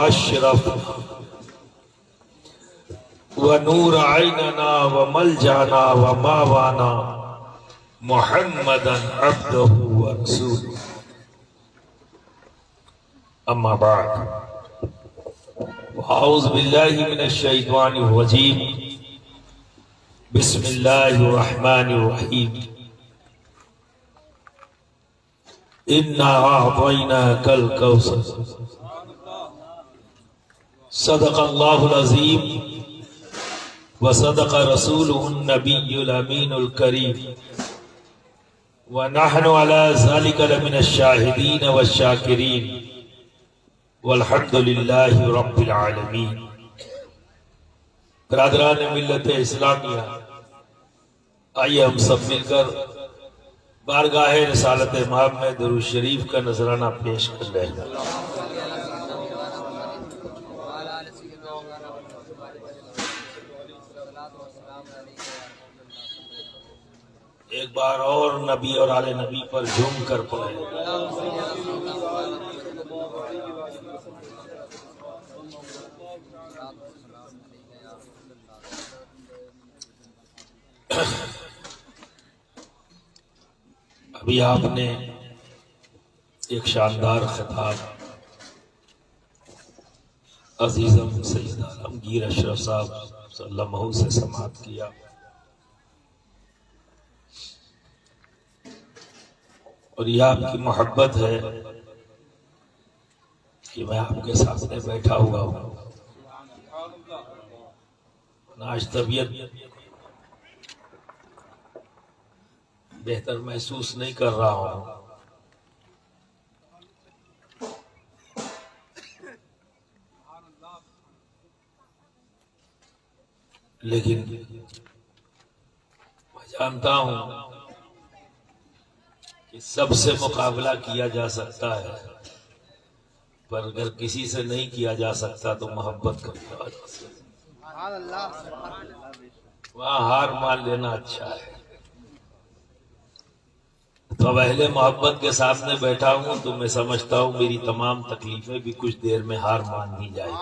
واشرفنا ونور عیننا وملجانا وماوانا محمدا عبده ورسوله اما بعد اعوذ باللہ من الشیطان الرجیم بسم اللہ الرحمن الرحیم انا اعطیناک الکوثر صدق اللہ العظیم وصدق رسوله النبی الامین الکریم ونحن على ذلك لمن الشاہدین والشاکرین والحمد للہ رب العالمین۔ برادران ملت اسلامیہ، آئیے ہم سب مل کر بارگاہ رسالت مآب میں درود شریف کا نذرانہ پیش کر رہے ہیں۔ ایک بار اور نبی اور آل نبی پر جھوم کر پڑھیں۔ ابھی آپ نے ایک شاندار خطاب عزیزم سید عالمگیر اشرف صاحب صلی اللہ علیہ وسلم سے سماعت کیا، اور یہ آپ کی محبت ہے کہ میں آپ کے سامنے بیٹھا ہوا ہوں۔ آج طبیعت بہتر محسوس نہیں کر رہا ہوں، لیکن میں جانتا ہوں کہ سب سے مقابلہ کیا جا سکتا ہے، پر اگر کسی سے نہیں کیا جا سکتا تو محبت کر کے آ جا سکتا، وہاں ہار مان لینا اچھا ہے۔ تو اب اہل محبت کے سامنے بیٹھا ہوں تو میں سمجھتا ہوں میری تمام تکلیفیں بھی کچھ دیر میں ہار مان ہی جائیں۔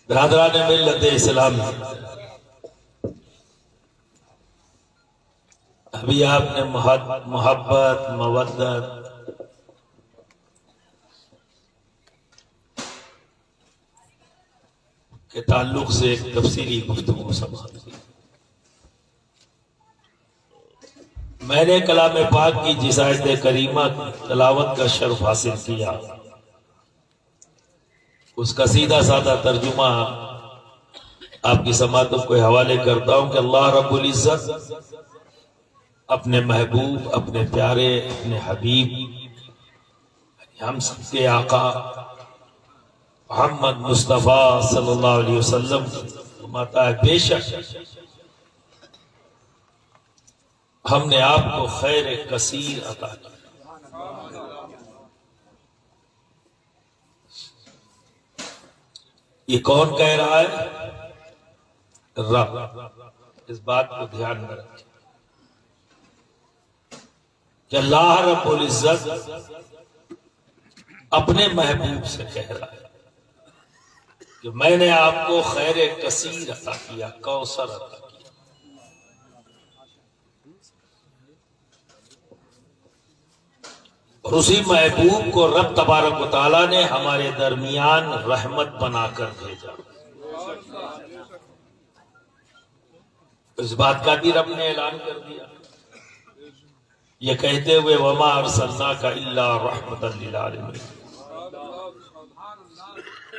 برادران ملت اسلام، ابھی آپ نے محبت مودت کے تعلق سے ایک تفصیلی گفتگو سماعت کی۔ میں نے کلام پاک کی جس آیت کریمہ تلاوت کا شرف حاصل کیا، اس کا سیدھا سادہ ترجمہ آپ کی سماعتوں کو حوالے کرتا ہوں کہ اللہ رب العزت اپنے محبوب، اپنے پیارے، اپنے حبیب، ہم سب کے آقا محمد مصطفیٰ صلی اللہ علیہ وسلم فرماتا ہے بے شک ہم نے آپ کو خیر کثیر عطا کیا۔ یہ کون کہہ رہا ہے؟ رب۔ اس بات کو دھیان میں رکھیں کہ اللہ رب العزت اپنے محبوب سے کہہ رہا ہے کہ میں نے آپ کو خیر کثیر عطا کیا، کوثر عطا کیا۔ اور اسی محبوب کو رب تبارک و تعالیٰ نے ہمارے درمیان رحمت بنا کر بھیجا۔ اس بات کا بھی رب نے اعلان کر دیا یہ کہتے ہوئے وما ارسلناک الا رحمتا للعالمین،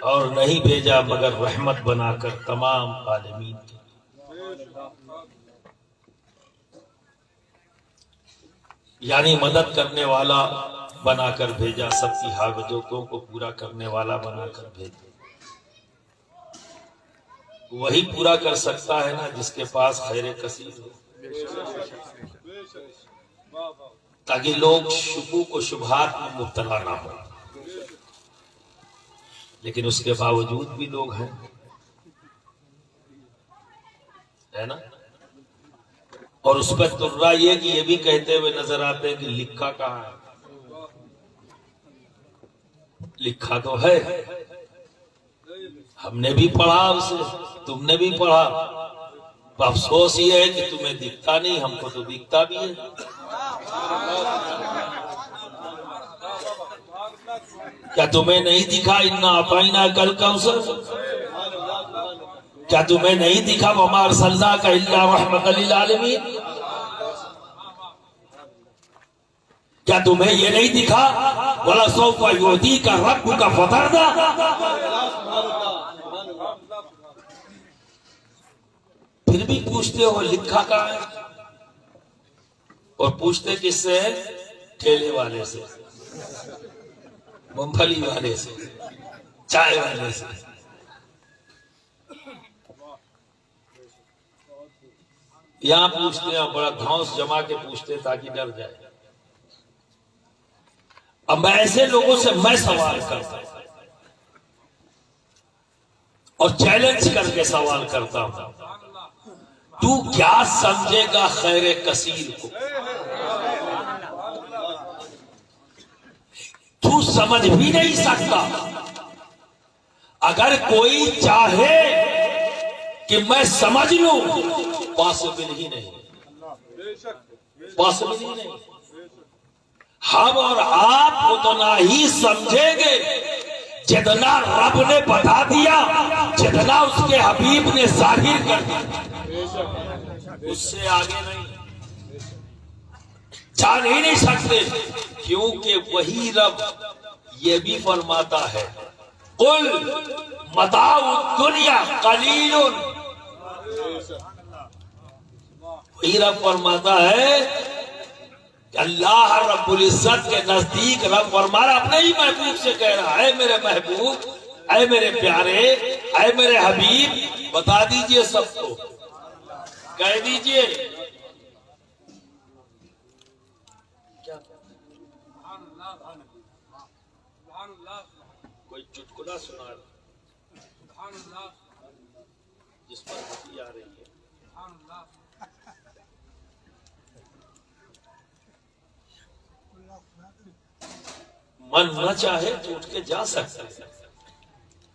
اور نہیں بھیجا مگر رحمت بنا کر تمام عالمین کے۔ یعنی مدد کرنے والا بنا کر بھیجا، سب کی حاجتوں کو پورا کرنے والا بنا کر بھیجا۔ وہی پورا کر سکتا ہے نا جس کے پاس خیر کثیر ہو، تاکہ لوگ شکوک و شبہات میں مبتلا نہ ہو۔ لیکن اس کے باوجود بھی لوگ ہیں، ہے نا؟ اور اس پہ ترا یہ کہ یہ بھی کہتے ہوئے نظر آتے ہیں کہ لکھا کہاں ہے، لکھا تو ہے، ہم نے بھی پڑھا اسے، تم نے بھی پڑھا، افسوس یہ ہے کہ تمہیں دکھتا نہیں، ہم کو تو دکھتا بھی ہے۔ کیا تمہیں نہیں دکھا انا اعطیناک الکوثر؟ کیا تمہیں نہیں دکھا وما ارسلناک الا رحمۃ للعالمین؟ کیا تمہیں یہ نہیں دکھا وَلَسَوْفَ يُعْطِيكَ رَبُّكَ فَتَرْضَىٰ؟ پھر بھی پوچھتے ہو لکھا کہاں ہے؟ اور پوچھتے کس سے؟ ٹھیلے والے سے، مونگ پھلی والے سے، چائے والے سے۔ یہاں پوچھتے ہیں، بڑا دھونس جما کے پوچھتے تاکہ ڈر جائے۔ اب میں ایسے لوگوں سے میں سوال کرتا ہوں اور چیلنج کر کے سوال کرتا ہوں، تو کیا سمجھے گا خیر کثیر کو؟ تو سمجھ بھی نہیں سکتا۔ اگر کوئی چاہے کہ میں سمجھ لوں، پاسبل ہی نہیں، پاسبل ہی نہیں۔ ہم اور آپ اتنا ہی سمجھیں گے جتنا رب نے بتا دیا، جتنا اس کے حبیب نے ظاہر کر دیا، اس سے آگے نہیں جان ہی نہیں سکتے، کیونکہ وہی رب یہ بھی فرماتا ہے قل متاع الدنیا قلیل۔ وہی رب فرماتا ہے کہ اللہ رب العزت کے نزدیک رب فرمانا اپنے ہی محبوب سے کہہ رہا ہے، اے میرے محبوب، اے میرے پیارے، اے میرے حبیب، بتا دیجئے سب کو، کہہ دیجئے۔ کوئی چٹکلا سنا رہا جس پر ہنسی آ رہی ہے؟ من نہ چاہے تو اٹھ کے جا سکتا ہے،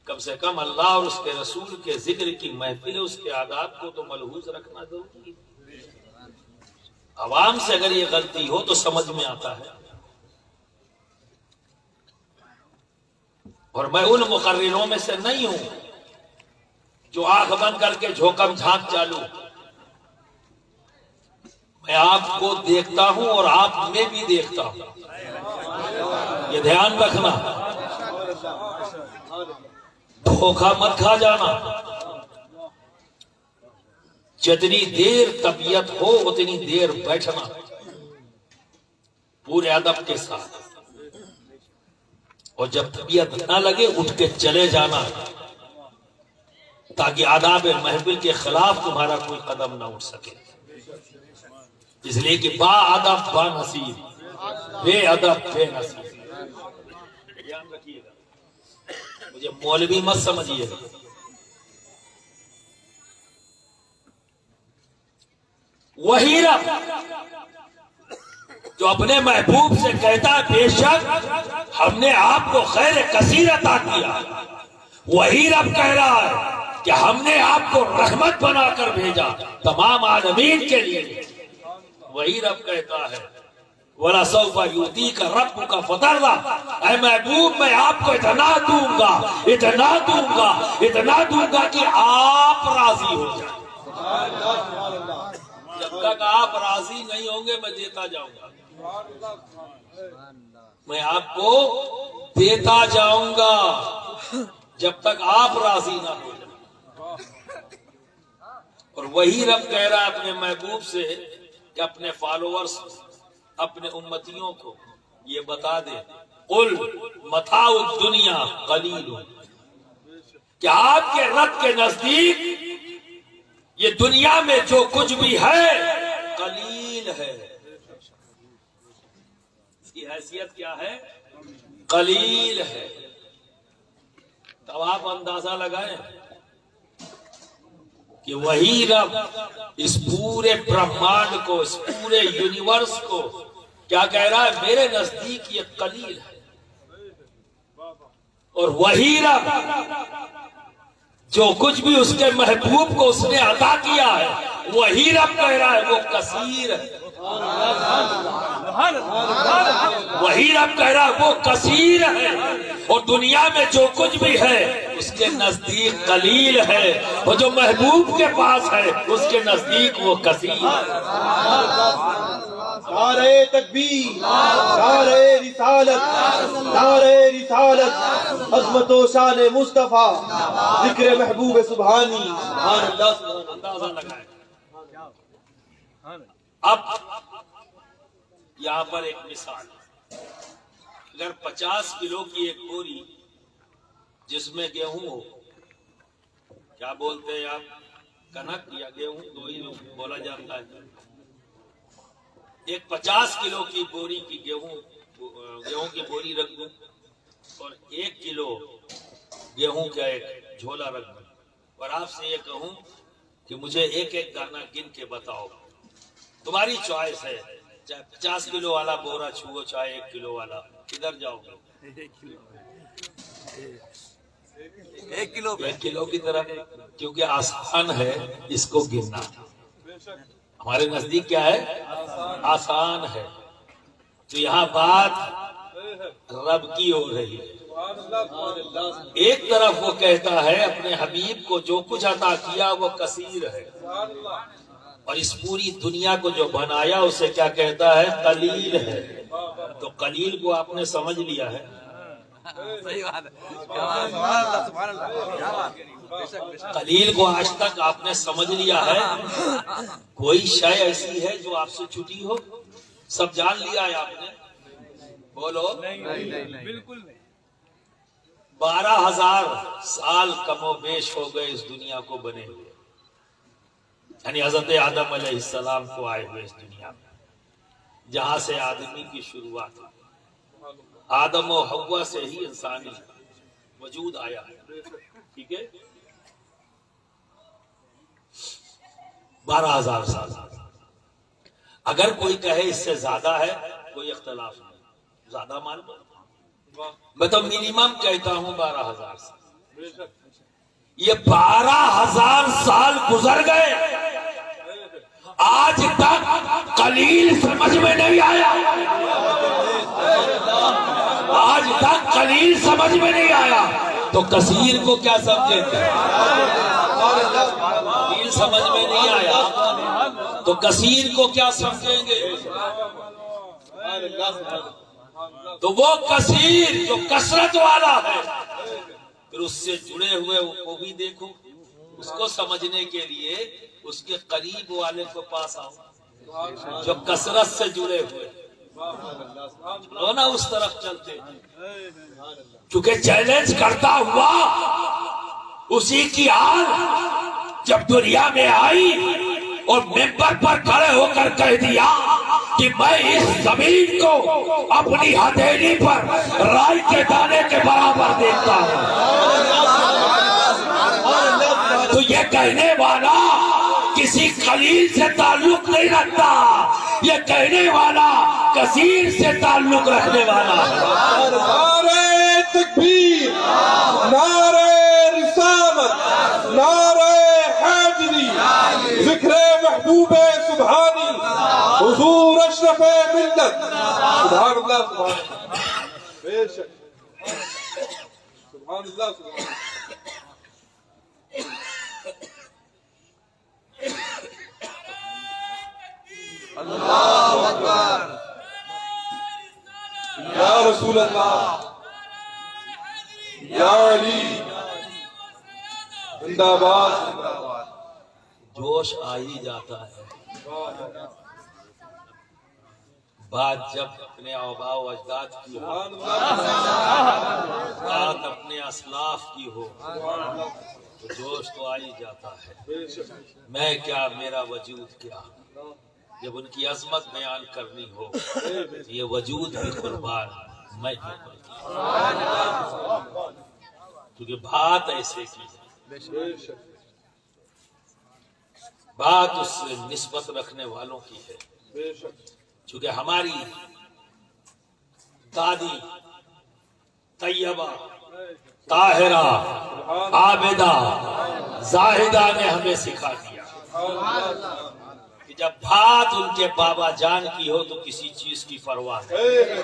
کم سے کم اللہ اور اس کے رسول کے ذکر کی محفل، اس کے آداب کو تو ملحوظ رکھنا ضروری ہے۔ عوام سے اگر یہ غلطی ہو تو سمجھ میں آتا ہے۔ اور میں ان مقرروں میں سے نہیں ہوں جو آنکھ بند کر کے جھوکم جھانک چالو، میں آپ کو دیکھتا ہوں اور آپ میں بھی دیکھتا ہوں، یہ دھیان رکھنا، دھوکہ مت کھا جانا۔ جتنی دیر طبیعت ہو اتنی دیر بیٹھنا پورے ادب کے ساتھ، اور جب طبیعت نہ لگے اٹھ کے چلے جانا، تاکہ آداب محفل کے خلاف تمہارا کوئی قدم نہ اٹھ سکے۔ اس لیے کہ با ادب با نصیب، بے ادب بے نصیب۔ دھیان رکھیے گا، مجھے مولوی مت سمجھیے گا۔ وہی رب جو اپنے محبوب سے کہتا ہے بے شک ہم نے آپ کو خیر کثیر عطا کیا، وہی رب کہہ رہا ہے کہ ہم نے آپ کو رحمت بنا کر بھیجا تمام عالمین کے لیے۔ وہی رب کہتا ہے وَلَسَوْفَ يُعْطِيكَ رَبُّكَ فَتَرْضَىٰ، اے محبوب میں آپ کو اتنا دوں گا، اتنا دوں گا، اتنا دوں گا کہ آپ راضی ہو جائیں۔ جب تک آپ راضی نہیں ہوں گے میں دیتا جاؤں گا، میں آپ کو دیتا جاؤں گا جب تک آپ راضی نہ ہو جائیں۔ اور وہی رب کہہ رہا ہے اپنے محبوب سے کہ اپنے فالوورز، اپنے امتیوں کو یہ بتا دے قل متاع الدنیا قلیل، کہ آپ کے رب کے نزدیک یہ دنیا میں جو کچھ بھی ہے قلیل ہے۔ اس کی حیثیت کیا ہے؟ قلیل ہے۔ تو آپ اندازہ لگائیں کہ وہی رب اس پورے برہمانڈ کو، اس پورے یونیورس کو کیا کہہ رہا ہے؟ میرے نزدیک یہ قلیل ہے۔ اور وہی رب جو کچھ بھی اس کے محبوب کو اس نے عطا کیا ہے وہی رب کہہ رہا ہے وہ کثیر ہے. وہی رب کہہ رہا ہے وہ کثیر ہے. اور دنیا میں جو کچھ بھی ہے اس کے نزدیک قلیل ہے اور جو محبوب کے پاس ہے اس کے نزدیک وہ کثیر ہے. نعرہ تکبیر، نعرہ رسالت، نعرہ رسالت، عظمت و شان مصطفیٰ، ذکر محبوب سبحانی. اندازہ لگائیں. اب یہاں پر ایک مثال، اگر 50 کلو کی ایک بوری جس میں گیہوں ہو، کیا بولتے ہیں آپ، کنک یا گیہوں دو ہی بولا جاتا ہے. ایک 50 کلو کی بوری کی گیہوں کی بوری رکھ دوں اور 1 کلو گیہوں کا ایک جھولا رکھ دوں اور آپ سے یہ کہوں کہ مجھے ایک ایک دانہ گن کے بتاؤ. تمہاری چوائس ہے، چاہے 50 کلو والا بورا چھو چاہے 1 کلو والا، کدھر جاؤ گے؟ 1 کلو کی طرف، کیونکہ آسان ہے اس کو گننا. ہمارے نزدیک کیا ہے؟ آسان ہے. تو یہاں بات رب کی ہو رہی ہے. ایک طرف وہ کہتا ہے اپنے حبیب کو جو کچھ عطا کیا وہ کثیر ہے، اور اس پوری دنیا کو جو بنایا اسے کیا کہتا ہے؟ قلیل ہے. تو قلیل کو آپ نے سمجھ لیا ہے. قلیل کو آج تک آپ نے سمجھ لیا ہے؟ کوئی شے ایسی ہے جو آپ سے چھٹی ہو؟ سب جان لیا ہے آپ نے؟ بولو. بالکل نہیں. 12,000 سال کم و بیش ہو گئے اس دنیا کو بنے ہوئے، یعنی حضرت آدم علیہ السلام کو آئے ہوئے اس دنیا میں، جہاں سے آدمی کی شروعات ہوئی. آدم و حوا سے ہی انسانی وجود آیا ہے. ٹھیک ہے، 12,000 سال. اگر کوئی کہے اس سے زیادہ ہے کوئی اختلاف نہیں، زیادہ معلوم، میں تو منیمم کہتا ہوں 12,000 سال. یہ 12,000 سال گزر گئے، آج تک قلیل سمجھ میں نہیں آیا. آج تک قلیل سمجھ میں نہیں آیا تو کثیر کو کیا سمجھیں گے؟ قلیل سمجھ میں نہیں آیا تو کثیر کو کیا سمجھیں گے؟ تو وہ کثیر جو کثرت والا ہے، پھر اس سے جڑے ہوئے وہ بھی دیکھو. اس کو سمجھنے کے لیے اس کے قریب والے کو پاس آؤ جو کثرت سے جڑے ہوئے نا اس طرف چلتے. کیونکہ چیلنج کرتا ہوا اسی کی حال جب دنیا میں آئی اور ممبر پر کھڑے ہو کر کہہ دیا کہ میں اس زمین کو اپنی ہتھیلی پر رائی کے دانے کے برابر دیکھتا ہوں. تو یہ کہنے والا کسی قلیل سے تعلق نہیں رکھتا، یہ کہنے والا کثیر سے تعلق رکھنے والا ہے. نعرہ تکبیر، نعرہ رسالت، نعرہ حیدری، ذکر محبوب سبحانی، حضور اشرف ملت. سبحان اللہ، سبحان اللہ، بے شک، سبحان اللہ، سبحان اللہ. اللہ اکبر، یا رسول اللہ، یا علی، زندہ باد. جوش آ ہی جاتا ہے. بات جب اپنے آباء و اجداد کی ہو، بات اپنے اسلاف کی ہو تو جوش تو آ ہی جاتا ہے. میں کیا میرا وجود کیا، جب ان کی عظمت بیان کرنی ہو یہ وجود بھی قربان میں بھی قربان، کیونکہ بات ایسے کی ہے. بات اس سے نسبت رکھنے والوں کی ہے. چونکہ ہماری دادی طیبہ طاہرہ عابدہ زاہدہ نے ہمیں سکھا دیا کہ جب بات ان کے بابا جان کی ہو تو کسی چیز کی پرواہ نہیں،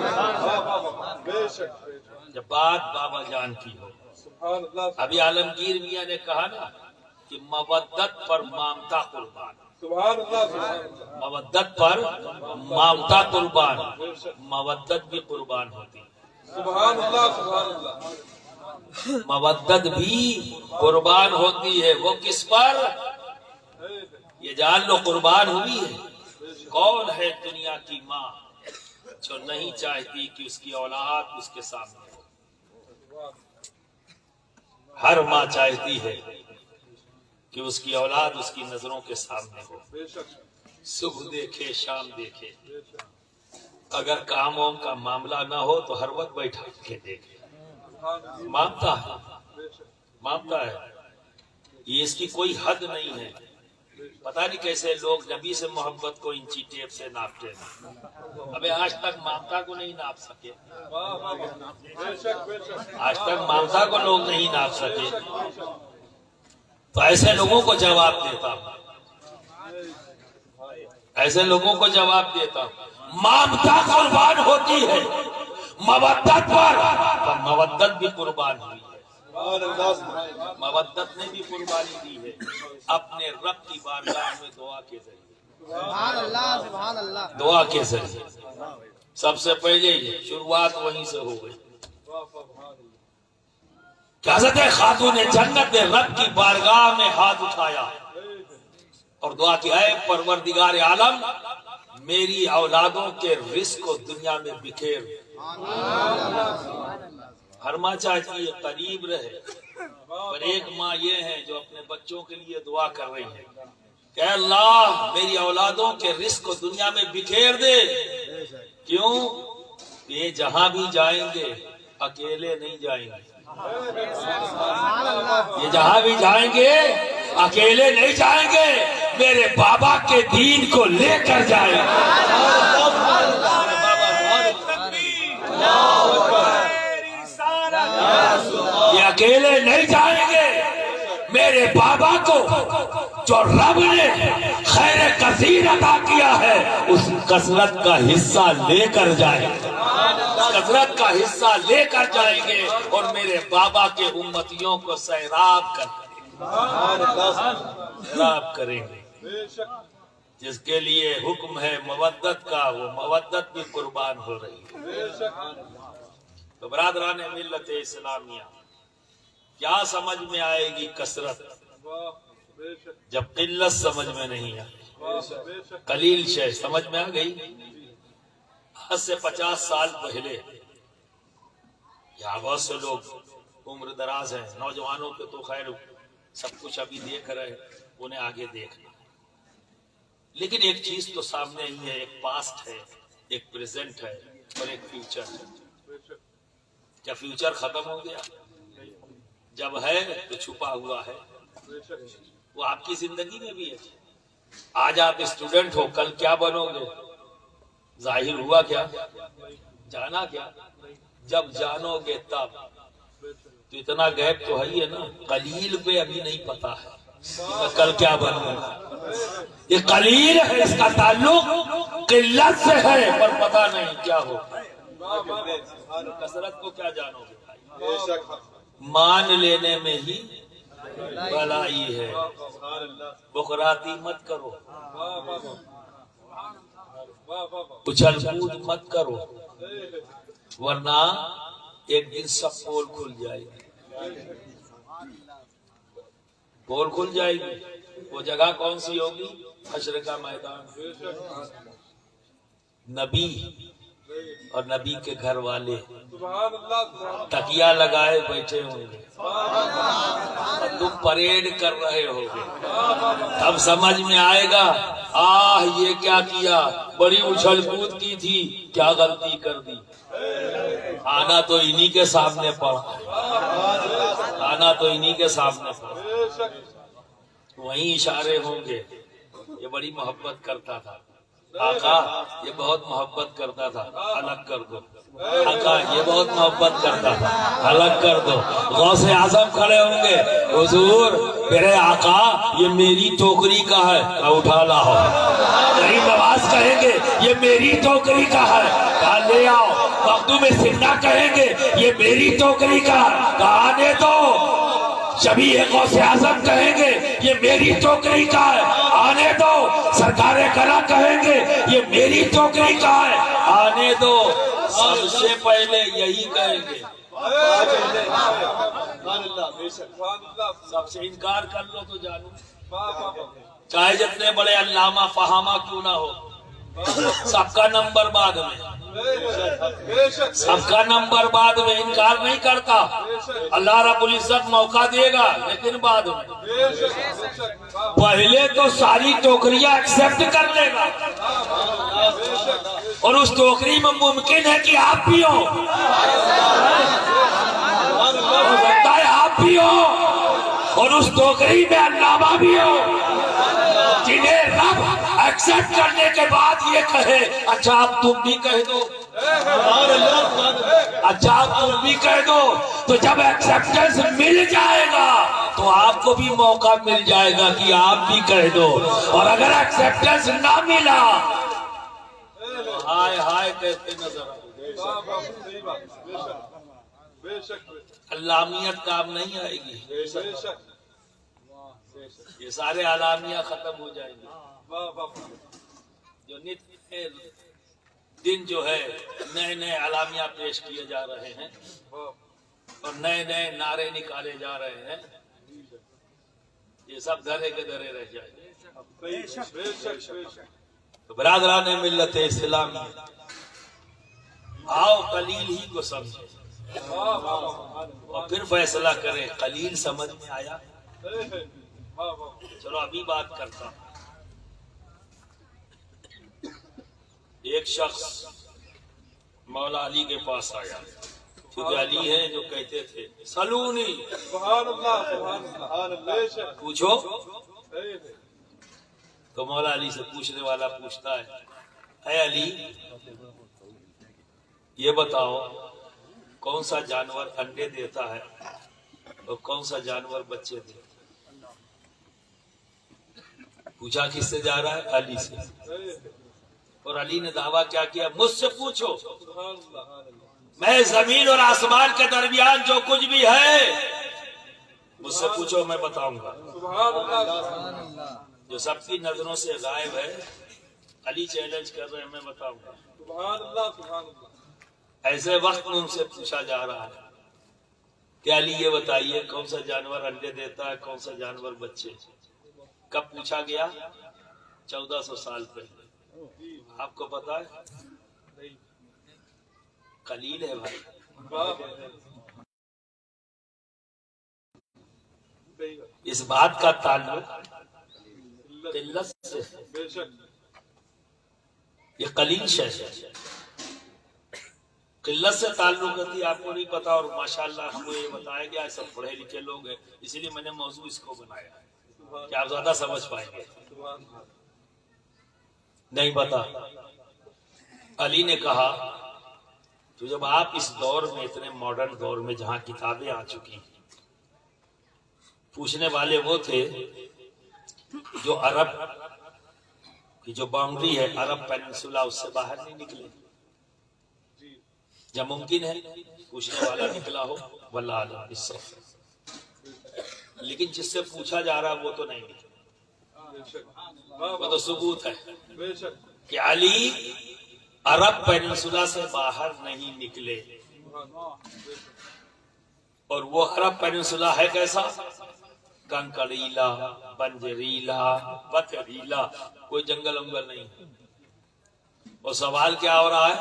بے شک جب بات بابا جان کی ہو۔ سبحان اللہ ابھی عالمگیر میاں نے کہا نا کہ مودت پر مامتا قربان، سبحان اللہ سبحان اللہ مودت پر مامتا قربان، مودت بھی قربان ہوتی، سبحان اللہ سبحان اللہ مودت بھی قربان ہوتی ہے۔ وہ کس پر؟ یہ جان لو قربان ہوئی ہے۔ کون ہے دنیا کی ماں جو نہیں چاہتی کہ اس کی اولاد اس کے سامنے ہو؟ ہر ماں چاہتی ہے کہ اس کی اولاد اس کی نظروں کے سامنے ہو، بے شک صبح دیکھے شام دیکھے، اگر کاموں کا معاملہ نہ ہو تو ہر وقت بیٹھا کے دیکھے، مانتا ہے، مانتا ہے۔ یہ اس کی کوئی حد نہیں ہے۔ پتہ نہیں کیسے لوگ نبی سے محبت کو انچی ٹیپ سے ناپتے ہیں، ابھی آج تک مامتا کو نہیں ناپ سکے، بے شک بے شک آج تک مامتا کو لوگ نہیں ناپ سکے۔ تو ایسے لوگوں کو جواب دیتا ہوں، ایسے لوگوں کو جواب دیتا ہوں، مامتا قربان ہوتی ہے مودت پر مودت بھی قربان ہوئی ہے۔ سبحان اللہ سبحان اللہ مودت نے بھی قربانی دی ہے اپنے رب کی بارگاہ میں دعا کے ذریعے، سبحان اللہ سبحان اللہ دعا کے ذریعے۔ سب سے پہلے یہ شروعات وہیں سے ہو گئی کہ حضرت خاتون جنت نے رب کی بارگاہ میں ہاتھ اٹھایا اور دعا کی، اے پروردگار عالم میری اولادوں کے رزق کو دنیا میں بکھیر۔ ہر ماں چاہتی ہے قریب رہے، پر ایک ماں یہ ہے جو اپنے بچوں کے لیے دعا کر رہی ہے کہ اے اللہ میری اولادوں کے رزق کو دنیا میں بکھیر دے۔ کیوں؟ کہ یہ جہاں بھی جائیں گے اکیلے نہیں جائیں گے، یہ جہاں بھی جائیں گے اکیلے نہیں جائیں گے، میرے بابا کے دین کو لے کر جائیں گے۔ یہ اکیلے نہیں جائیں گے، میرے بابا کو جو رب نے خیر کثیر عطا کیا ہے اس کثرت کا حصہ لے کر جائیں گے، کثرت کا حصہ لے کر جائیں گے اور میرے بابا کے امتیوں کو سیراب کریں گے۔ بے شک جس کے لیے حکم ہے مودت کا وہ مودت بھی قربان ہو رہی ہے۔ بے شک تو برادران ملت اسلامیہ کیا سمجھ میں آئے گی کثرت واہ بے شک جب قلت سمجھ میں نہیں آئی؟ واہ بے شک قلیل شے سمجھ میں آ گئی؟ آج سے 50 سال پہلے یہاں بہت سے لوگ عمر دراز ہیں، نوجوانوں کے تو خیر سب کچھ ابھی دیکھ رہے، انہیں آگے دیکھنا، لیکن ایک چیز تو سامنے ہی ہے، ایک پاسٹ ہے، ایک پریزنٹ ہے اور ایک فیوچر ہے۔ بے شک کیا فیوچر ختم ہو گیا؟ جب ہے تو چھپا ہوا ہے، بے شک وہ آپ کی زندگی میں بھی ہے۔ آج آپ اسٹوڈنٹ ہو، کل کیا بنو گے ظاہر ہوا کیا؟ جانا کیا؟ جب جانو گے تب۔ تو اتنا گیپ تو ہے ہی ہے نا، قلیل پہ ابھی نہیں پتا ہے کہ کل کیا بنوں گا۔ یہ قلیل ہے، اس کا تعلق قلت سے ہے، پر پتا نہیں کیا ہو۔ کثرت کو کیا جانو گے بھائی؟ بے شک مان لینے میں ہی بھلائی ہے، سبحان اللہ بخراتی مت کرو، واہ واہ واہ واہ اچھل کود مت کرو، ورنہ ایک دن سب پول کھل جائے گی، پول کھل جائے گی۔ وہ جگہ کون سی ہوگی؟ حشر کا میدان۔ نبی اور نبی کے گھر والے سبحان اللہ سبحان اللہ تکیا لگائے بیٹھے ہوں گے اور تم پریڈ کر رہے ہوگے، تب سمجھ میں آئے گا آہ یہ کیا کیا، بڑی اچھل کود کی تھی، کیا غلطی کر دی۔ آنا تو انہی کے سامنے پڑا، آنا تو انہی کے سامنے پڑا، بے شک وہیں اشارے ہوں گے، یہ بڑی محبت کرتا تھا آقا، یہ بہت محبت کرتا تھا، الگ کر دو۔ آقا یہ بہت محبت کرتا تھا، الگ کر دو۔ غوث اعظم کھڑے ہوں گے، حضور میرے آقا یہ میری ٹوکری کا ہے، کہا اٹھا لاؤ۔ غریب نواز کہیں گے یہ میری ٹوکری کا ہے، کہا لے آؤ۔ مخدوم سنہ کہیں گے یہ میری ٹوکری کا ہے، کہا آنے دو۔ شبیہ غوث اعظم کہیں گے یہ میری ٹوکری کا ہے، آنے دو۔ سرکار کلا کہیں گے یہ میری ٹوکری کا ہے، آنے دو۔ سب سے پہلے یہی کہیں گے، سب سے انکار کر لو تو جانو، چاہے جتنے بڑے علامہ فہامہ کیوں نہ ہو، سب کا نمبر بعد میں، سب کا نمبر بعد میں۔ انکار نہیں کرتا، اللہ رب العزت موقع دے گا لیکن بعد میں۔ پہلے تو ساری ٹوکریاں ایکسپٹ کر لے گا، اور اس ٹوکری میں ممکن ہے کہ آپ بھی ہو، ہو سکتا ہے آپ بھی ہو، اور اس ٹوکری میں علامہ بھی ہو، جنہیں رب ایکسپٹ کرنے کے بعد یہ کہے اچھا اب تم بھی کہہ دو، اچھا اب تم بھی کہہ دو۔ تو جب ایکسپٹنس مل جائے گا تو آپ کو بھی موقع مل جائے گا کہ آپ بھی کہہ دو، اور اگر ایکسپٹنس نہ ملا ہائے ہائے کہتے نظر علامیت کام نہیں آئے گی، یہ سارے علامیہ ختم ہو جائیں گے۔ جو نت دن جو ہے نئے نئے علامیہ پیش کیے جا رہے ہیں اور نئے نئے نعرے نکالے جا رہے ہیں، یہ سب دھرے کے دھرے رہ جائیں گے۔ تو برادران ملت اسلامی، آؤ قلیل ہی کو سمجھے اور پھر فیصلہ کریں۔ قلیل سمجھ میں آیا؟ چلو ابھی بات کرتا ہوں۔ ایک شخص مولا علی کے پاس آیا، خود علی ہے جو کہتے تھے سلونی، پوچھو۔ تو مولا علی سے پوچھنے والا پوچھتا ہے اے علی یہ بتاؤ کون سا جانور انڈے دیتا ہے اور کون سا جانور بچے دیتا ہے؟ پوچھا کس سے جا رہا ہے؟ علی سے۔ اور علی نے دعویٰ کیا کیا؟ مجھ سے پوچھو، میں زمین اور آسمان کے درمیان جو کچھ بھی ہے مجھ سے پوچھو میں بتاؤں گا۔ جو سب کی نظروں سے غائب ہے، علی چیلنج کر رہے ہیں میں بتاؤں گا۔ ایسے وقت میں ان سے پوچھا جا رہا ہے کہ علی یہ بتائیے کون سا جانور انڈے دیتا ہے، کون سا جانور بچے؟ کب پوچھا گیا؟ 1400 سال پہلے۔ آپ کو پتا ہے؟ قلیل ہے بھائی، اس بات کا تعلق قلت سے، یہ قلیل شے ہے، قلت سے تعلق ہے۔ آپ کو نہیں پتا، اور ماشاءاللہ ہم کو یہ بتایا گیا سب پڑھے لکھے لوگ ہیں، اسی لیے میں نے موضوع اس کو بنایا ہے کہ آپ زیادہ سمجھ پائیں گے۔ نہیں پتا۔ علی نے کہا تو جب آپ اس دور میں، اتنے ماڈرن دور میں جہاں کتابیں آ چکی، پوچھنے والے وہ تھے جو عرب کی جو باؤنڈری ہے، عرب پیننسولا، اس سے باہر نہیں نکلے۔ جب ممکن ہے پوچھنے والا نکلا ہو، واللہ اعلم بالصواب، لیکن جس سے پوچھا جا رہا وہ تو نہیں نکلا۔ وہ تو ثبوت ہے کہ علی عرب پیننسولا سے باہر نہیں نکلے، اور وہ عرب پیننسولا ہے کیسا؟ کنکریلا، بنجریلا، پتھریلا، کوئی جنگل انگل نہیں۔ اور سوال کیا ہو رہا ہے؟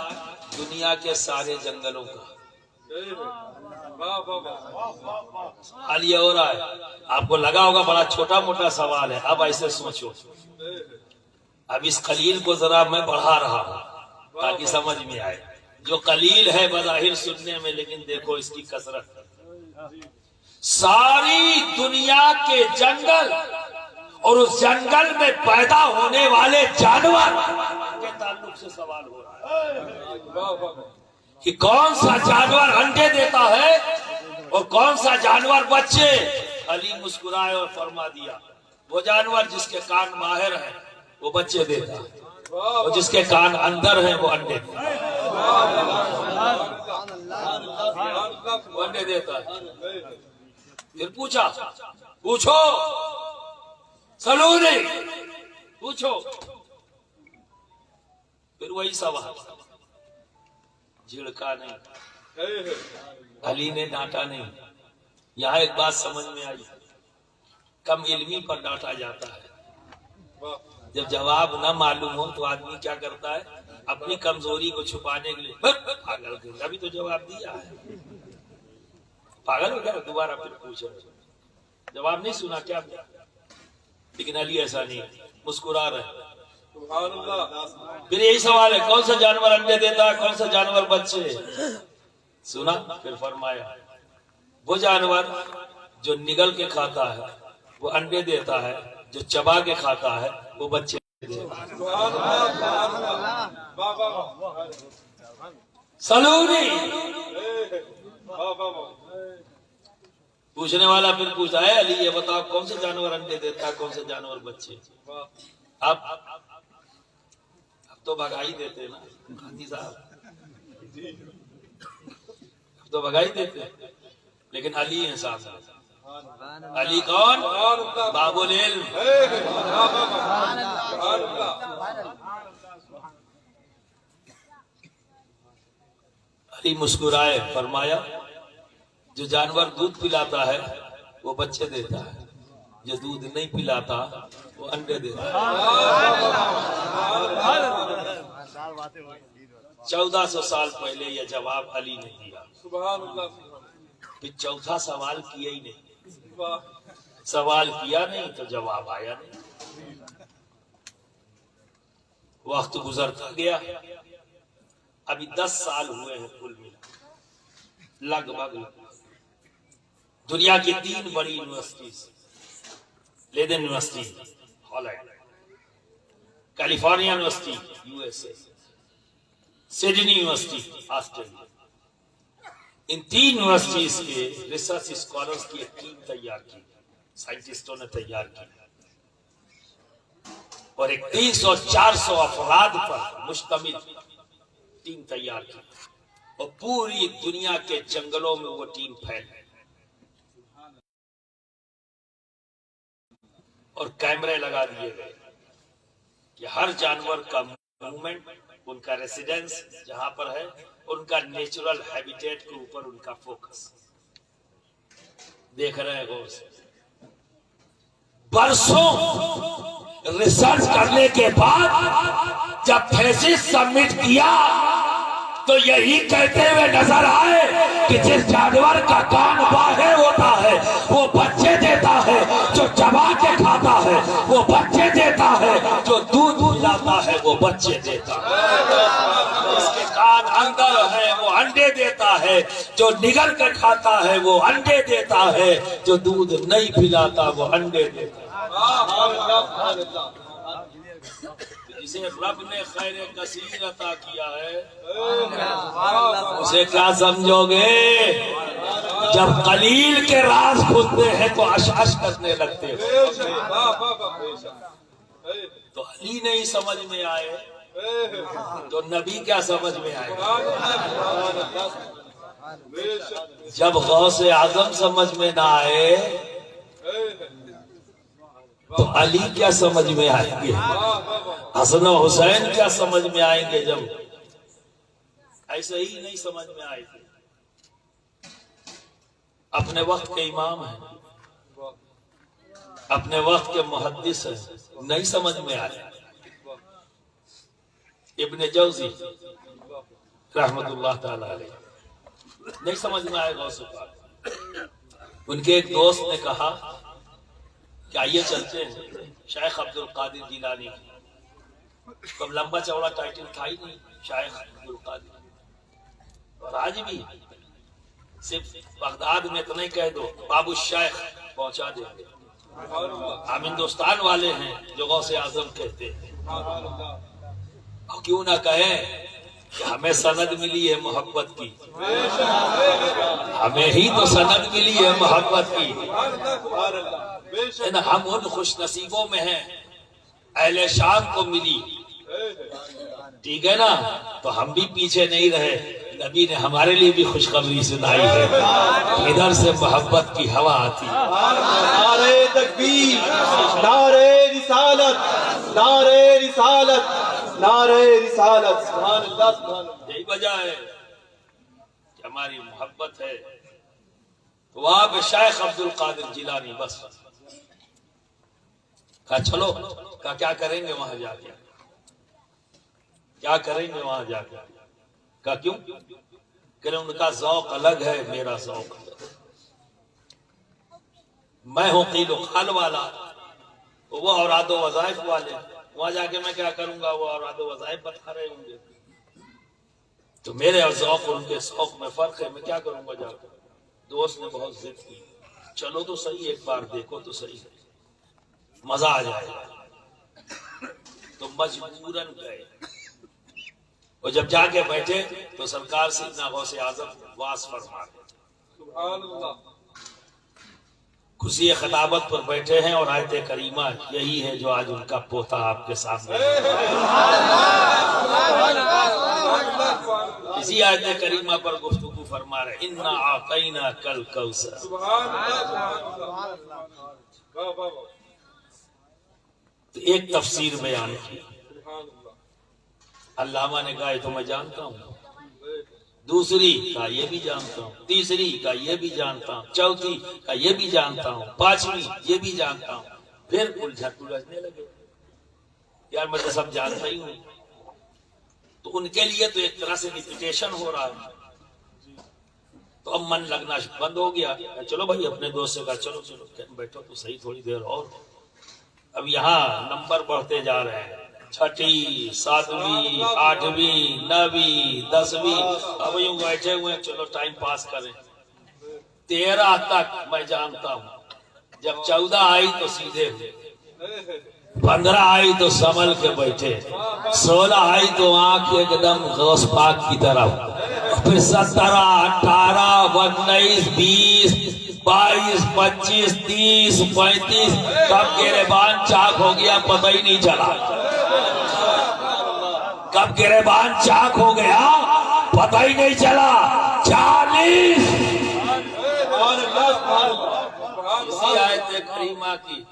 دنیا کے سارے جنگلوں کا حال یہ ہو رہا ہے۔ آپ کو لگا ہوگا بڑا چھوٹا موٹا سوال ہے، اب ایسے سوچو، اب اس قلیل کو ذرا میں بڑھا رہا ہوں تاکہ سمجھ میں آئے۔ جو قلیل ہے بظاہر سننے میں، لیکن دیکھو اس کی کثرت۔ ساری دنیا کے جنگل اور اس جنگل میں پیدا ہونے والے جانور کے تعلق سے سوال ہو رہا ہے۔ کہ کون سا جانور انڈے دیتا ہے اور کون سا جانور بچے. علی مسکرائے اور فرما دیا وہ جانور جس کے کان ماہر ہیں وہ بچے دیتا ہے اور جس کے کان اندر ہیں وہ انڈے دیتا ہے. وہ انڈے دیتا ہے. پھر پوچھو سلو نہیں پوچھو. پھر وہی سوال, جھڑکا نہیں, علی نے ڈانٹا نہیں. یہاں ایک بات سمجھ میں آئی, کم علمی پر ڈانٹا جاتا ہے. جب جواب نہ معلوم ہو تو آدمی کیا کرتا ہے, اپنی کمزوری کو چھپانے کے لیے پاگل کر, ابھی تو جواب دیا ہے, پاگل ہو گیا, دوبارہ پھر پوچھو, جواب نہیں سنا کیا. لیکن علی ایسا نہیں, مسکرا رہے. پھر یہی سوال ہے, کون سا جانور انڈے دیتا ہے, کون سا جانور بچے. سنا, پھر فرمایا وہ جانور جو نگل کے کھاتا ہے وہ انڈے دیتا ہے, جو چبا کے کھاتا ہے وہ بچے دیتا ہے. سلونی پوچھنے والا پھر پوچھتا ہے, علی یہ بتاؤ کون سے جانور انڈے دیتا ہے, کون سے جانور بچے. اب تو بھگائی دیتے نا گاندھی صاحب, اب تو بھگائی دیتے, لیکن علی ہیں صاحب. علی کون؟ باب العلم. علی مسکرائے, فرمایا جو جانور دودھ پلاتا ہے وہ بچے دیتا ہے, جو دودھ نہیں پلاتا وہ انڈے دیتا ہے. 1400 سال پہلے یہ جواب علی نے دیا. پھر چوتھا سوال کیا ہی نہیں. سوال کیا نہیں تو جواب آیا نہیں. وقت گزرتا گیا, ابھی 10 سال ہوئے ہیں کل ملا لگ بھگ. دنیا کی 3 بڑی universities, Leiden University Holland, California University USA, Sydney University Australia, ان 3 یونیورسٹیز کے ریسرچ اسکالرز کی ایک ٹیم تیار کی, سائنٹسٹوں نے تیار کی, اور ایک 300-400 افراد پر مشتمل ٹیم تیار کی, اور پوری دنیا کے جنگلوں میں وہ ٹیم پھیل گئی, اور کیمرے لگا دیے گئے کہ ہر جانور کا موومنٹ, ان کا ریسیڈنس جہاں پر ہے, ان کا نیچرل ہیبیٹیٹ کے اوپر ان کا فوکس دیکھ رہے ہیں غور سے. برسوں ریسرچ کرنے کے بعد جب تھیسس سبمٹ کیا تو یہی کہتے ہوئے نظر آئے کہ جس جانور کا کان باہر ہوتا ہے وہ بچے دیتا ہے, جو چبا کے کھاتا ہے وہ بچے دیتا ہے, جو دودھ پلاتا ہے وہ بچے دیتا ہے, جس کے کان اندر ہے وہ انڈے دیتا ہے, جو نگل کے کھاتا ہے وہ انڈے دیتا ہے, جو دودھ نہیں پلاتا وہ انڈے دیتا ہے. جسے رب نے خیر کثیر عطا کیا ہے اسے کیا سمجھو گے؟ جب قلیل کے راز کھلتے ہیں تو اشعش کرنے لگتے ہو. تو علی نہیں سمجھ میں آئے تو نبی کیا سمجھ میں آئے؟ جب غوث اعظم سمجھ میں نہ آئے تو علی کیا سمجھ میں آئیں گے؟ حسن و حسین کیا سمجھ میں آئیں گے؟ جب ایسے ہی نہیں سمجھ میں آئے تھے. اپنے وقت کے امام ہیں, اپنے وقت کے محدث ہیں, نہیں سمجھ میں آئے. ابن جوزی رحمت اللہ تعالی علیہ نہیں سمجھ میں آئے غوث پاک. ان کے ایک دوست نے کہا کہ آئیے چلتے ہیں شیخ عبد القادر جیلانی. کب لمبا چوڑا ٹائٹل تھا ہی نہیں شیخ عبد القادر, اور آج بھی صرف بغداد میں تو نہیں کہہ دو بابو الشیخ پہنچا دیں گے. ہم ہندوستان والے ہیں جو غوث اعظم کہتے ہیں, اور کیوں نہ کہیں کہ ہمیں سند ملی ہے محبت کی، ہمیں ہی تو سند ملی ہے محبت کی، سبحان اللہ بے شک ہم ان خوش نصیبوں میں ہیں اہل شام کو ملی، ٹھیک ہے نا؟ تو ہم بھی پیچھے نہیں رہے، نبی نے ہمارے لیے بھی خوشخبری سنائی ہے، ادھر سے محبت کی ہوا آتی ہے۔ نعرہ تکبیر، نعرہ رسالت، نعرہ رسالت، نعرہ رسالت، سبحان اللہ سبحان اللہ۔ یہی وجہ ہے کہ ہماری محبت ہے۔ تو وہاں پہ شیخ عبد القادر جیلانی بس کہا چلو، کہا کیا کریں گے وہاں جا کے، کیا کریں گے وہاں جا کے؟ کہا کیوں؟ کہ ان کا ذوق الگ ہے، میرا ذوق الگ ہے، میں ہوں قیل و قال والا، وہ اوراد و وظائف والے، وہاں جا کے میں کیا کروں گا؟ وہ اوراد و وظائف بتا رہے ہوں گے، تو میرے ذوق اور ان کے ذوق میں فرق ہے، میں کیا کروں گا جا کر؟ دوست نے بہت ضد کی، چلو تو صحیح، ایک بار دیکھو تو صحیح، مزہ آ جائے گا۔ تو مجبوراً گئے، اور جب جا کے بیٹھے تو سرکار سیدنا غوث اعظم واس فرما رہے، سبحان اللہ کرسی خطابت پر بیٹھے ہیں، اور آیت کریمہ یہی ہے جو آج ان کا پوتا آپ کے سامنے ہے۔ اسی آیت کریمہ پر گفتگو فرما رہے، اِنَّا أَعْطَيْنَاكَ الْكَوْثَرَ۔ سبحان اللہ واہ واہ واہ تو ایک تفسیر بیان کی، سبحان اللہ علامہ نے کہا یہ تو میں جانتا ہوں، دوسری کہا یہ بھی جانتا ہوں، تیسری کہا یہ بھی جانتا ہوں، چوتھی کہا یہ بھی جانتا ہوں، پانچویں یہ بھی جانتا ہوں، پھر الجھنے لگے، یار میں تو سب جانتا ہی ہوں۔ تو ان کے لیے تو ایک طرح سے ریپیٹیشن ہو رہا ہے، تو اب من لگنا بند ہو گیا۔ چلو بھائی، اپنے دوست سے کہا چلو چلو بیٹھو تو صحیح تھوڑی دیر اور۔ اب یہاں نمبر بڑھتے جا رہے ہیں، چھٹی، ساتویں، آٹھویں، نویں، 10ویں، اب یوں بیٹھے ہوئے ہیں، چلو ٹائم پاس کریں۔ 13 تک میں جانتا ہوں، جب 14 آئی تو سیدھے ہوئے، 15 آئی تو سنبھل کے بیٹھے، 16 آئی تو آنکھ ایک دم غوث پاک کی طرف، پھر 17، 18، 19، 20، 22، 25، 30، 35، کب گریبان چاک ہو گیا پتہ ہی نہیں چلا، کب گریبان چاک ہو گیا پتہ ہی نہیں چلا۔ 40، سبحان اللہ سبحان اللہ۔ اسی آیت کریمہ کی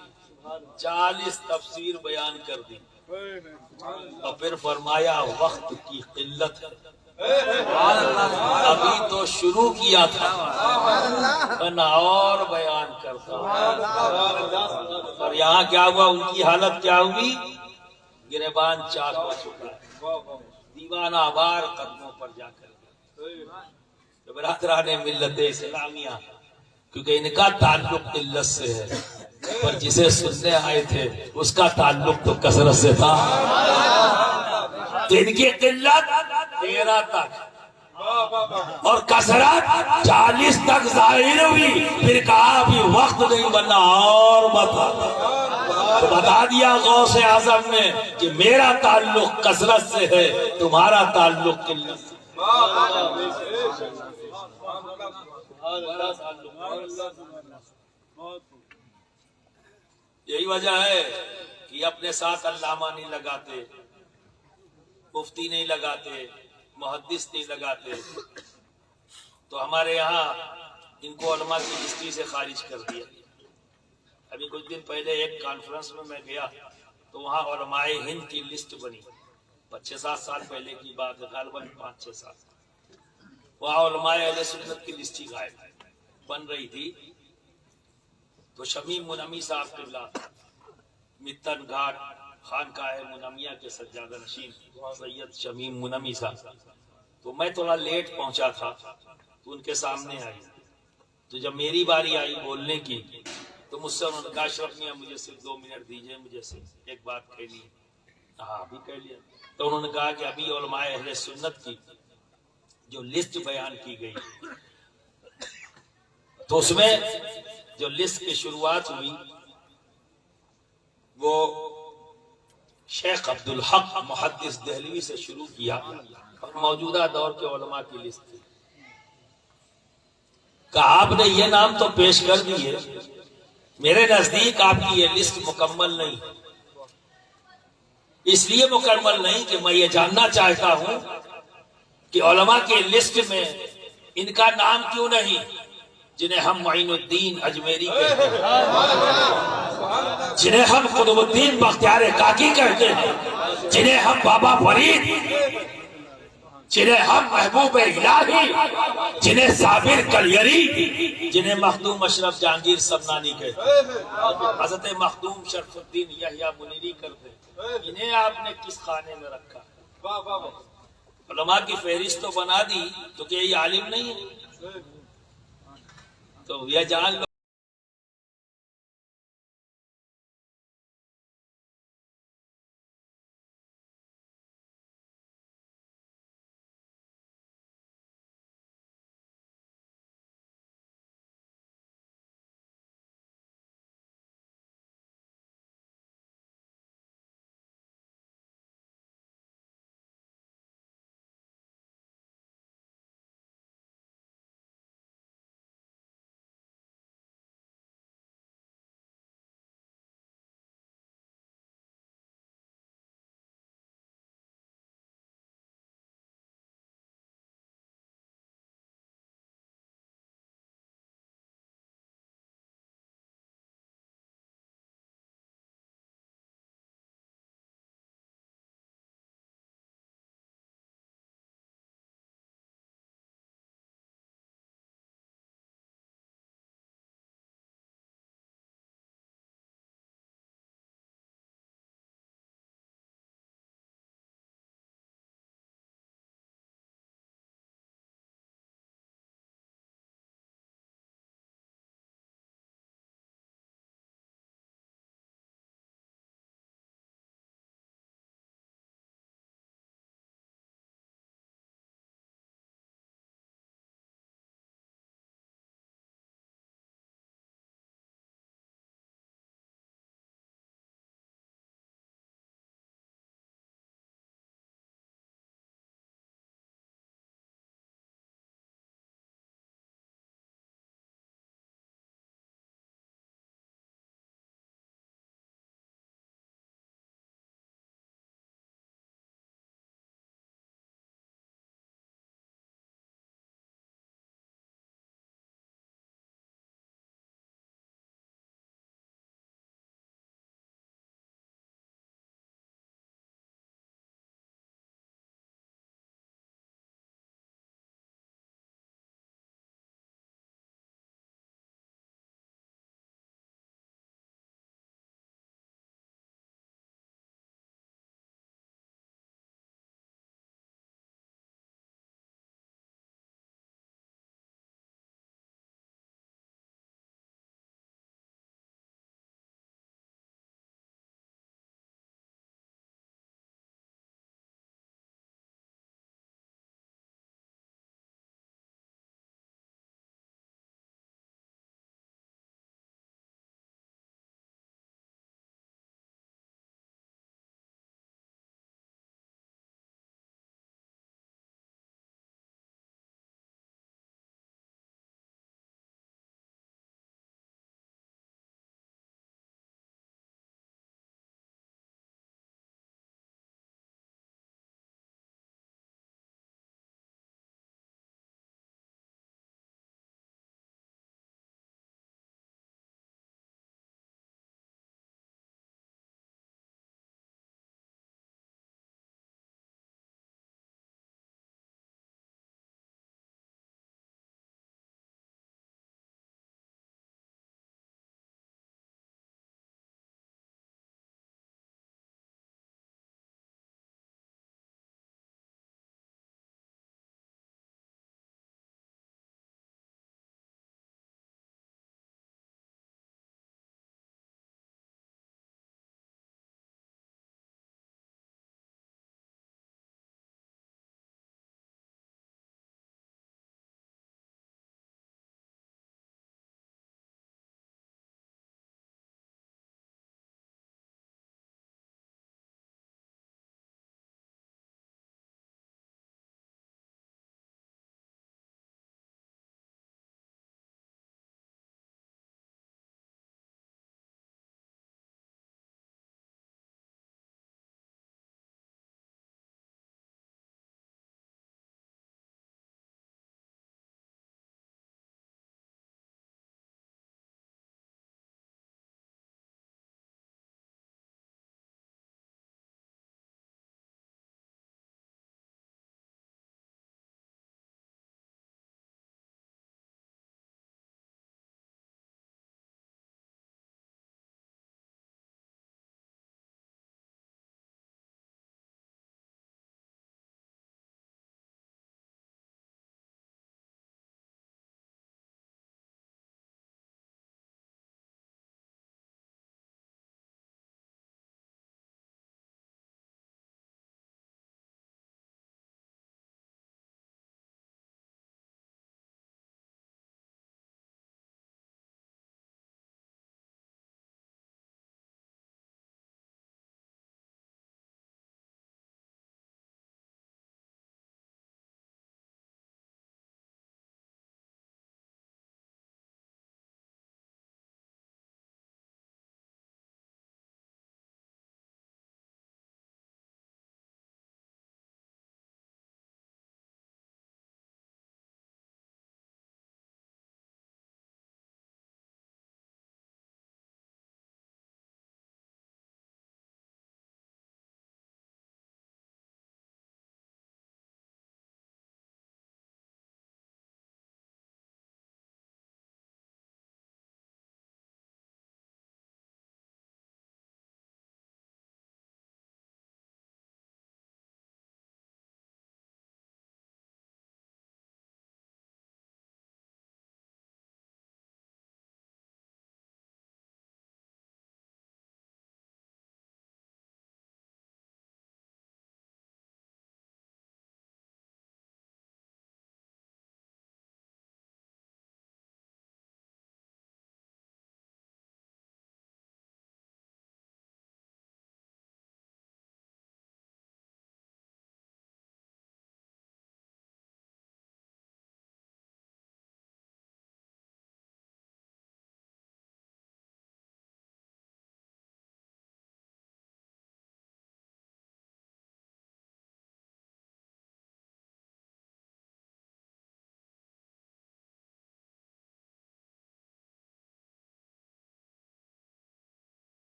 40 تفسیر بیان کر دی، اور پھر فرمایا وقت کی قلت ہے، ابھی تو شروع کیا تھا، میں اور بیان کرتا ہوں۔ اور یہاں کیا ہوا، ان کی حالت کیا ہوئی؟ گریبان چاک ہو چکا ہے، دیوانہ وار قدموں پر جا کر کے۔ برادران ملت اسلامیہ، کیونکہ ان کا تعلق قلت سے ہے، پر جسے سننے آئے تھے اس کا تعلق تو کثرت سے تھا، تو ان کی قلت 13 تک اور کثرت 40 تک ظاہر ہوئی، پھر کہا ابھی وقت نہیں بنا اور بتا، تو بتا دیا غوث اعظم نے کہ میرا تعلق کثرت سے ہے، تمہارا تعلق قلت سے۔ یہی وجہ ہے کہ اپنے ساتھ علامہ نہیں لگاتے، مفتی نہیں لگاتے، محدث نہیں لگاتے، تو ہمارے یہاں ان کو علماء کی ہسٹری سے خارج کر دیا۔ ابھی کچھ دن پہلے ایک کانفرنس میں گیا تو وہاں علماء ہند کی لسٹ بنی، 6-7 سال پہلے کی بات ہے، غالباً 5-6 سال، وہاں علماء اہل سنت کی لسٹ ہی غائب بن رہی تھی۔ تو شمیم منمی صاحب قبلہ متن گھاٹ خانقاہ منمیہ کے سجادہ نشین سید شمیم منمی صاحب، تو میں تھوڑا لیٹ پہنچا تھا تو ان کے سامنے آئی، تو جب میری باری آئی بولنے کی تو مجھ سے انہوں نے کہا اشرف میاں مجھے صرف 2 منٹ دیجئے، مجھے صرف ایک بات کہنی ہے۔ ہاں ابھی کہہ لیا۔ تو انہوں نے کہا کہ ابھی علماء اہل سنت کی جو لسٹ بیان کی گئی تو اس میں جو لسٹ کی شروعات ہوئی وہ شیخ عبدالحق محدث دہلوی سے شروع کیا، اور موجودہ دور کے علماء کی لسٹ تھی. کہا آپ نے یہ نام تو پیش کر دیے، میرے نزدیک آپ کی یہ لسٹ مکمل نہیں. اس لیے مکمل نہیں کہ میں یہ جاننا چاہتا ہوں کہ علماء کی لسٹ میں ان کا نام کیوں نہیں جنہیں ہم معین الدین اجمیری کہتے ہیں، جنہیں ہم قطب الدین بختیار کاکی کہتے ہیں، جنہیں ہم بابا فرید، جنہیں ہم محبوب الہی، جنہیں صابر کلیری، جنہیں مخدوم اشرف جہانگیر سمنانی کہتے ہیں، حضرت مخدوم شرف الدین یحییٰ منیری کرتے ہیں. انہیں آپ نے کس خانے میں رکھا؟ علماء کی فہرست تو بنا دی تو کہ یہ عالم نہیں ہے، تو یہ جان لو.